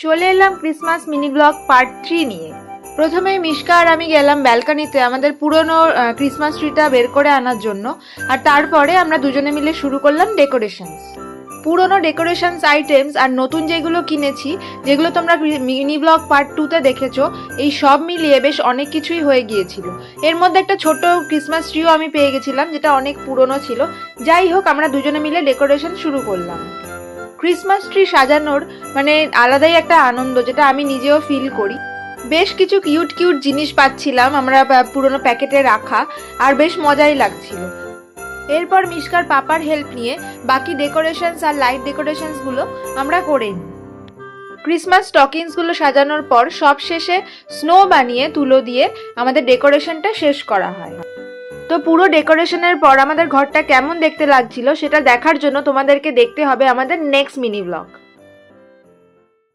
চলে এলাম Christmas mini blog part 3 নিয়ে। প্রথমে মিশকা আর আমি গেলাম ব্যালকনিতে আমাদের পুরনো ক্রিসমাস ট্রিটা বের করে আনার জন্য, আর তারপরে আমরা দুজনে মিলে শুরু করলাম ডেকোরেশনস। পুরনো ডেকোরেশনস আইটেমস আর নতুন যেগুলো কিনেছি, যেগুলো তোমরা মিনি ব্লগ পার্ট 2তে দেখেছো, এই সব মিলিয়ে বেশ অনেক কিছুই হয়ে গিয়েছিল। এর মধ্যে একটা ছোট ক্রিসমাস ট্রিও আমি পেয়ে গেছিলাম, যেটা অনেক পুরনো ছিল। যাই হোক, আমরা দুজনে মিলে ডেকোরেশন শুরু করলাম। ক্রিসমাস ট্রি সাজানোর মানে আলাদাই একটা আনন্দ, যেটা আমি নিজেও ফিল করি। বেশ কিছু কিউট কিউট জিনিস পাচ্ছিলাম আমরা পুরনো প্যাকেটে রাখা, আর বেশ মজাই লাগছিল। এরপর মিশকার পাপার হেল্প নিয়ে বাকি ডেকোরেশনস আর লাইট ডেকোরেশনসগুলো আমরা করে নিই। ক্রিসমাস স্টকিংসগুলো সাজানোর পর সব শেষে স্নো বানিয়ে তুলো দিয়ে আমাদের ডেকোরেশনটা শেষ করা হয়। তো পুরো ডেকোরেশনের পর আমাদের ঘরটা কেমন দেখতে লাগছিল সেটা দেখার জন্য তোমাদেরকে দেখতে হবে আমাদের নেক্সট মিনি ব্লগ।